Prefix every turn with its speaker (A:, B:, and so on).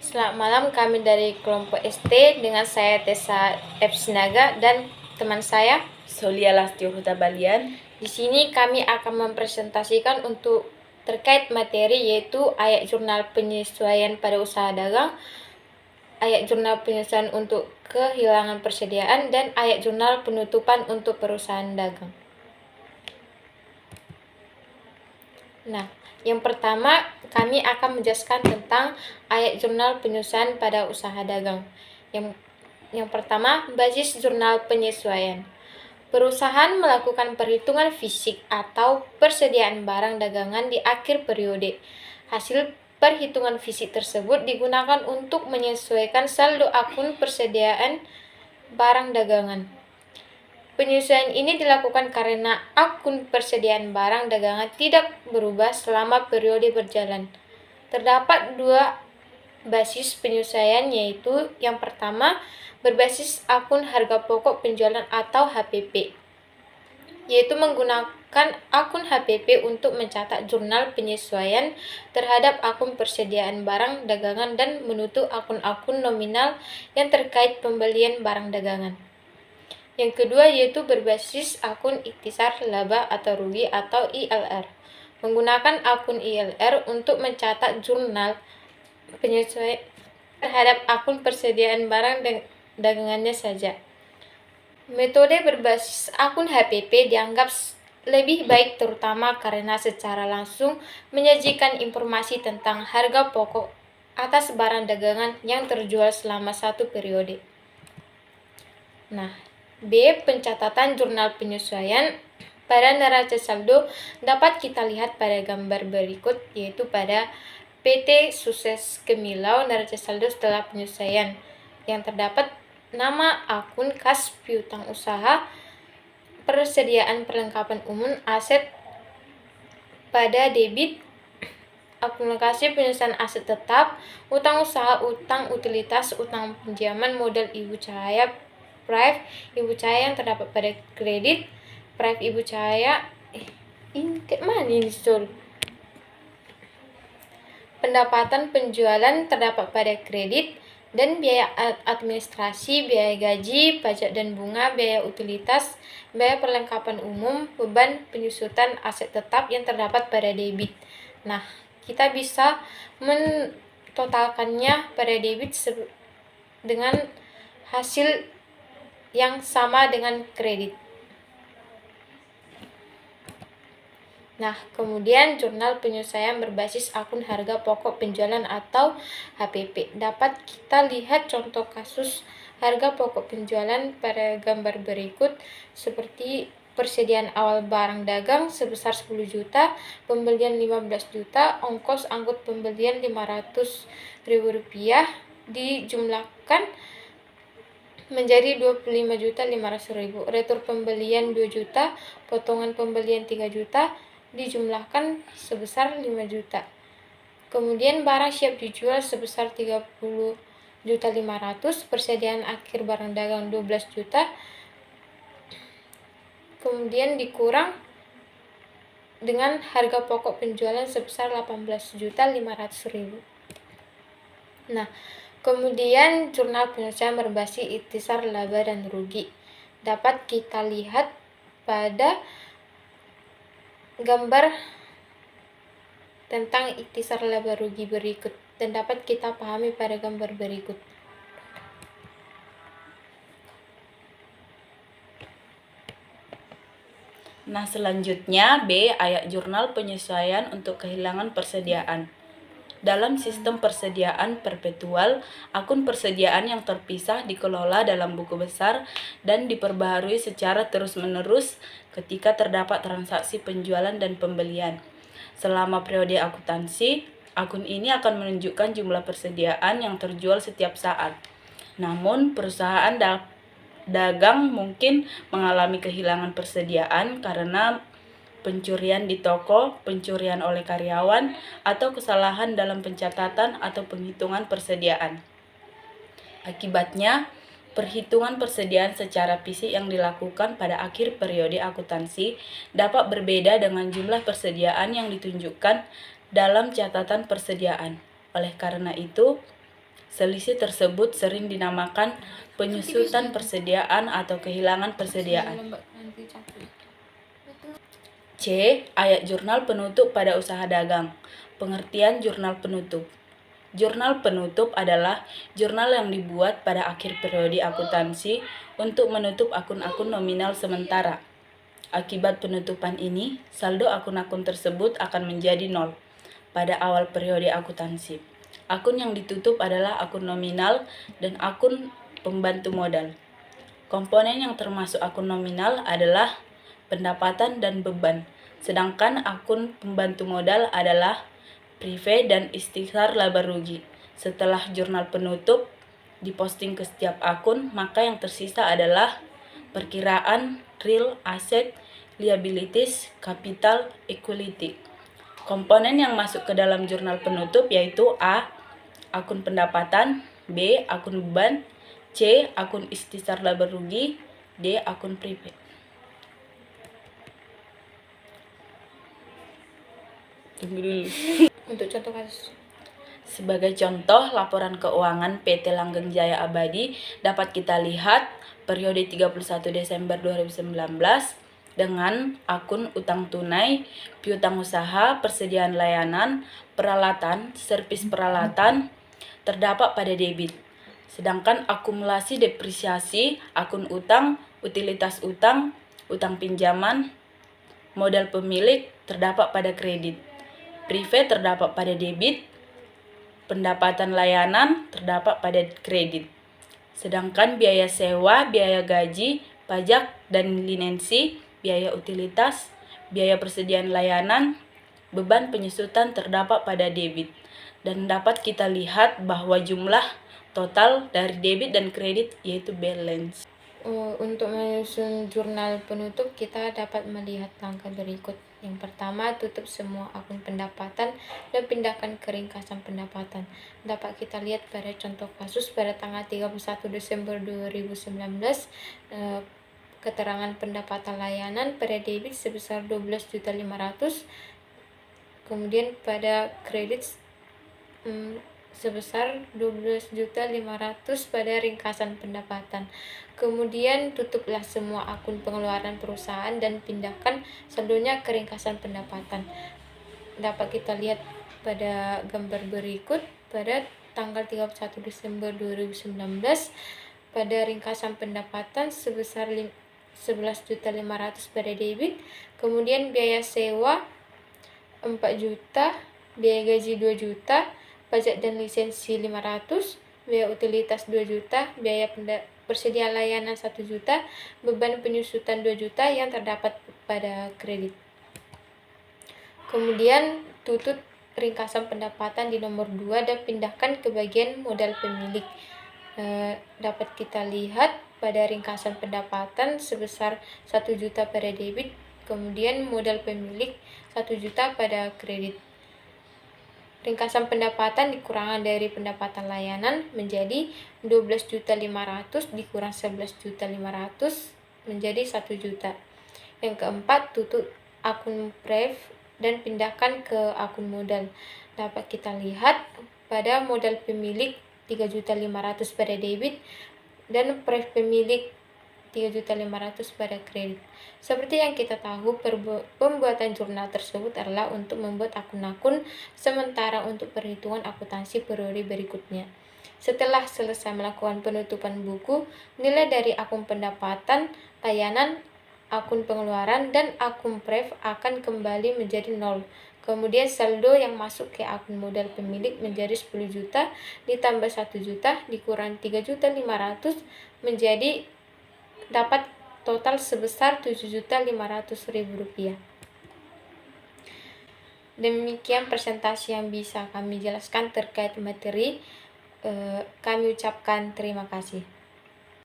A: Selamat malam, kami dari kelompok ST dengan saya Tessa F. Sinaga dan teman saya
B: Solia Lastio Huta Balian.
A: Di sini kami akan mempresentasikan untuk terkait materi yaitu ayat jurnal penyesuaian pada usaha dagang, ayat jurnal penyesuaian untuk kehilangan persediaan, dan ayat jurnal penutupan untuk perusahaan dagang. Nah, yang pertama kami akan menjelaskan tentang ayat jurnal penyesuaian pada usaha dagang. Yang pertama, basis jurnal penyesuaian. Perusahaan melakukan perhitungan fisik atau persediaan barang dagangan di akhir periode. Hasil perhitungan fisik tersebut digunakan untuk menyesuaikan saldo akun persediaan barang dagangan. Penyesuaian ini dilakukan karena akun persediaan barang dagangan tidak berubah selama periode berjalan. Terdapat dua basis penyesuaian, yaitu yang pertama berbasis akun harga pokok penjualan atau HPP, yaitu menggunakan akun HPP untuk mencatat jurnal penyesuaian terhadap akun persediaan barang dagangan dan menutup akun-akun nominal yang terkait pembelian barang dagangan. Yang kedua yaitu berbasis akun ikhtisar laba atau rugi atau ILR, menggunakan akun ILR untuk mencatat jurnal penyesuaian terhadap akun persediaan barang dagangannya saja. Metode berbasis akun HPP dianggap lebih baik terutama karena secara langsung menyajikan informasi tentang harga pokok atas barang dagangan yang terjual selama satu periode. Nah, B. Pencatatan jurnal penyesuaian pada neraca saldo dapat kita lihat pada gambar berikut, yaitu pada PT Sukses Gemilau neraca saldo setelah penyesuaian yang terdapat nama akun kas piutang usaha, persediaan perlengkapan umum, aset pada debit, akumulasi penyesuaian aset tetap, utang usaha, utang utilitas, utang pinjaman, modal Ibu Cahaya, Prive Ibu Cahaya yang terdapat pada kredit, Prive Ibu Cahaya, ini mana ini Sol? Pendapatan penjualan terdapat pada kredit, dan biaya administrasi, biaya gaji, pajak dan bunga, biaya utilitas, biaya perlengkapan umum, beban penyusutan aset tetap yang terdapat pada debit. Nah, kita bisa mentotalkannya pada debit dengan hasil yang sama dengan kredit. Nah, kemudian jurnal penyesuaian berbasis akun harga pokok penjualan atau HPP. Dapat kita lihat contoh kasus harga pokok penjualan pada gambar berikut, seperti persediaan awal barang dagang sebesar 10 juta, pembelian 15 juta, ongkos angkut pembelian Rp500.000 dijumlahkan menjadi Rp25.500.000, retur pembelian 2 juta, potongan pembelian 3 juta, dijumlahkan sebesar 5 juta. Kemudian barang siap dijual sebesar 30.500.000, persediaan akhir barang dagang 12 juta, kemudian dikurang dengan harga pokok penjualan sebesar 18.500.000. Nah, kemudian jurnal penyesuaian berbasis ikhtisar laba dan rugi dapat kita lihat pada gambar tentang ikhtisar laba rugi berikut, dan dapat kita pahami pada gambar berikut.
B: Nah, selanjutnya B. Ayat jurnal penyesuaian untuk kehilangan persediaan. Dalam sistem persediaan perpetual, akun persediaan yang terpisah dikelola dalam buku besar dan diperbaharui secara terus-menerus ketika terdapat transaksi penjualan dan pembelian. Selama periode akuntansi, akun ini akan menunjukkan jumlah persediaan yang terjual setiap saat. Namun, perusahaan dagang mungkin mengalami kehilangan persediaan karena pencurian di toko, pencurian oleh karyawan, atau kesalahan dalam pencatatan atau penghitungan persediaan. Akibatnya, perhitungan persediaan secara fisik yang dilakukan pada akhir periode akuntansi dapat berbeda dengan jumlah persediaan yang ditunjukkan dalam catatan persediaan. Oleh karena itu, Selisih tersebut sering dinamakan penyusutan persediaan atau kehilangan persediaan. C. Ayat jurnal penutup pada usaha dagang. Pengertian jurnal penutup. Jurnal penutup adalah jurnal yang dibuat pada akhir periode akuntansi untuk menutup akun-akun nominal sementara. Akibat penutupan ini, saldo akun-akun tersebut akan menjadi nol pada awal periode akuntansi. Akun yang ditutup adalah akun nominal dan akun pembantu modal. Komponen yang termasuk akun nominal adalah pendapatan dan beban, sedangkan akun pembantu modal adalah prive dan istighfar laba rugi. Setelah jurnal penutup diposting ke setiap akun, maka yang tersisa adalah perkiraan real asset, liabilities, capital, equity. Komponen yang masuk ke dalam jurnal penutup yaitu A. Akun pendapatan, B. Akun beban, C. Akun istighfar laba rugi, D. Akun prive. Tunggu dulu.
A: Untuk contoh kasus.
B: Sebagai contoh, laporan keuangan PT Langgeng Jaya Abadi dapat kita lihat periode 31 Desember 2019 dengan akun utang tunai, piutang usaha, persediaan layanan, peralatan, servis peralatan terdapat pada debit. Sedangkan akumulasi depresiasi, akun utang, utilitas utang, utang pinjaman, modal pemilik terdapat pada kredit. Prive terdapat pada debit, pendapatan layanan terdapat pada kredit. Sedangkan biaya sewa, biaya gaji, pajak dan linensi, biaya utilitas, biaya persediaan layanan, beban penyusutan terdapat pada debit. Dan dapat kita lihat bahwa jumlah total dari debit dan kredit yaitu balance.
A: Untuk menyusun jurnal penutup, kita dapat melihat langkah berikut. Yang pertama, tutup semua akun pendapatan dan pindahkan ke ringkasan pendapatan. Dapat kita lihat pada contoh kasus pada tanggal 31 Desember 2019, keterangan pendapatan layanan pada debit sebesar 12.500.000, kemudian pada kredit sebesar 12.500.000 pada ringkasan pendapatan. Kemudian tutuplah semua akun pengeluaran perusahaan dan pindahkan saldonya ke ringkasan pendapatan. Dapat kita lihat pada gambar berikut pada tanggal 31 Desember 2019 pada ringkasan pendapatan sebesar 11.500.000 pada debit, kemudian biaya sewa 4 juta, biaya gaji 2 juta, pajak dan lisensi 500, biaya utilitas 2 juta, biaya persediaan layanan 1 juta, beban penyusutan 2 juta yang terdapat pada kredit. Kemudian tutup ringkasan pendapatan di nomor 2 dan pindahkan ke bagian modal pemilik. Dapat kita lihat pada ringkasan pendapatan sebesar 1 juta pada debit, kemudian modal pemilik 1 juta pada kredit. Ringkasan pendapatan dikurangan dari pendapatan layanan menjadi 12.500.000 dikurang 11.500.000 menjadi 1 juta. Yang keempat, tutup akun prive dan pindahkan ke akun modal. Dapat kita lihat pada modal pemilik 3.500.000 pada debit dan prive pemilik 3.500.000 pada kredit. Seperti yang kita tahu, pembuatan jurnal tersebut adalah untuk membuat akun-akun sementara untuk perhitungan akuntansi periode berikutnya. Setelah selesai melakukan penutupan buku, nilai dari akun pendapatan, layanan, akun pengeluaran, dan akun prive akan kembali menjadi 0. Kemudian saldo yang masuk ke akun modal pemilik menjadi 10 juta ditambah 1 juta dikurang 3.500.000 menjadi dapat total sebesar 7.500.000 rupiah. Demikian presentasi yang bisa kami jelaskan terkait materi. Kami ucapkan terima kasih.